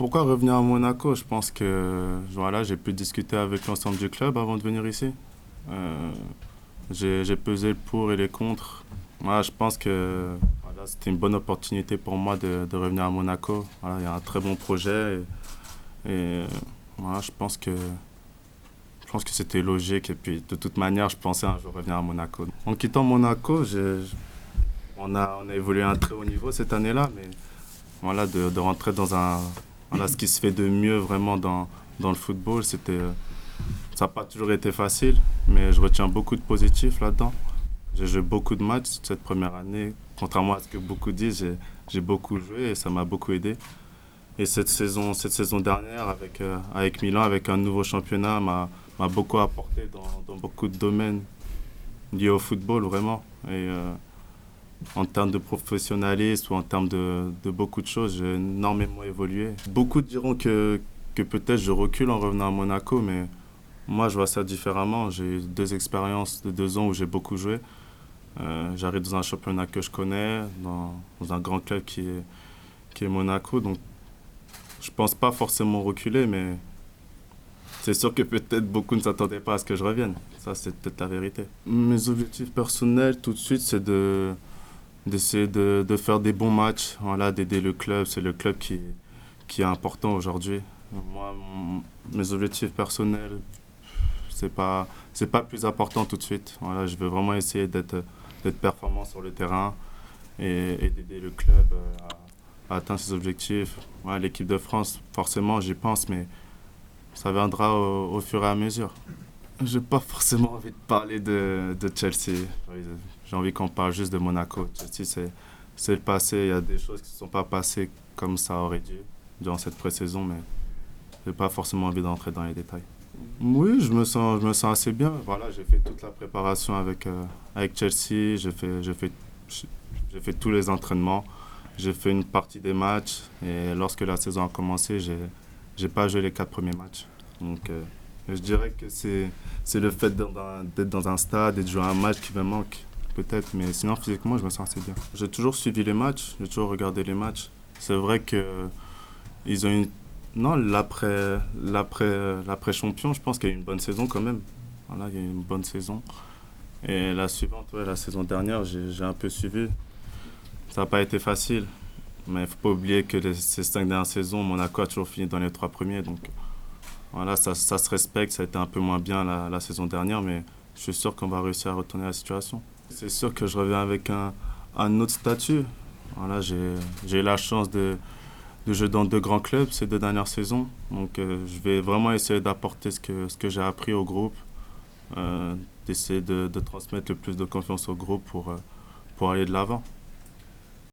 Pourquoi revenir à Monaco? Je pense que voilà, j'ai pu discuter avec l'ensemble du club avant de venir ici. Euh, j'ai pesé le pour et les contre. Voilà, je pense que voilà, c'était une bonne opportunité pour moi de revenir à Monaco. Voilà, il y a un très bon projet et voilà, je pense que c'était logique. Et puis de toute manière, je pensais un jour revenir à Monaco. En quittant Monaco, on a évolué à un très haut niveau cette année-là, mais voilà, de rentrer dans voilà, ce qui se fait de mieux vraiment dans le football. Ça n'a pas toujours été facile, mais je retiens beaucoup de positifs là-dedans. J'ai joué beaucoup de matchs cette première année. Contrairement à ce que beaucoup disent, j'ai beaucoup joué et ça m'a beaucoup aidé. Et cette saison dernière, avec Milan, avec un nouveau championnat, m'a beaucoup apporté dans beaucoup de domaines liés au football, vraiment. En termes de professionnalisme ou en termes de beaucoup de choses, j'ai énormément évolué. Beaucoup diront que peut-être je recule en revenant à Monaco, mais moi je vois ça différemment. J'ai eu 2 expériences de 2 ans où j'ai beaucoup joué. J'arrive dans un championnat que je connais, dans un grand club qui est Monaco, donc je pense pas forcément reculer, mais c'est sûr que peut-être beaucoup ne s'attendaient pas à ce que je revienne. Ça, c'est peut-être la vérité. Mes objectifs personnels, tout de suite, c'est d'essayer de faire des bons matchs, voilà, d'aider le club. C'est le club qui est important aujourd'hui. Moi, mes objectifs personnels, c'est pas plus important tout de suite. Voilà, je veux vraiment essayer d'être performant sur le terrain et d'aider le club à atteindre ses objectifs. Voilà, l'équipe de France, forcément, j'y pense, mais ça viendra au fur et à mesure. J'ai pas forcément envie de parler de Chelsea. J'ai envie qu'on parle juste de Monaco. Chelsea, c'est le passé. Il y a des choses qui ne se sont pas passées comme ça aurait dû durant cette pré-saison, mais j'ai pas forcément envie d'entrer dans les détails. Oui, je me sens assez bien. Voilà, j'ai fait toute la préparation avec Chelsea. J'ai fait tous les entraînements. J'ai fait une partie des matchs. Et lorsque la saison a commencé, j'ai pas joué les 4 premiers matchs. Donc, je dirais que c'est le fait d'être dans un stade et de jouer un match qui me manque, peut-être. Mais sinon, physiquement, je me sens assez bien. J'ai toujours suivi les matchs, j'ai toujours regardé les matchs. C'est vrai que ils ont une... Non, l'après-champion, je pense qu'il y a eu une bonne saison quand même. Voilà, il y a eu une bonne saison. Et la suivante, ouais, la saison dernière, j'ai un peu suivi. Ça n'a pas été facile. Mais il ne faut pas oublier que ces 5 dernières saisons, Monaco a toujours fini dans les 3 premiers. Donc voilà, ça se respecte. Ça a été un peu moins bien la saison dernière, mais je suis sûr qu'on va réussir à retourner la situation. C'est sûr que je reviens avec un autre statut. Voilà, j'ai eu la chance de jouer dans 2 grands clubs ces 2 dernières saisons. Donc je vais vraiment essayer d'apporter ce que j'ai appris au groupe, d'essayer de transmettre le plus de confiance au groupe pour aller de l'avant.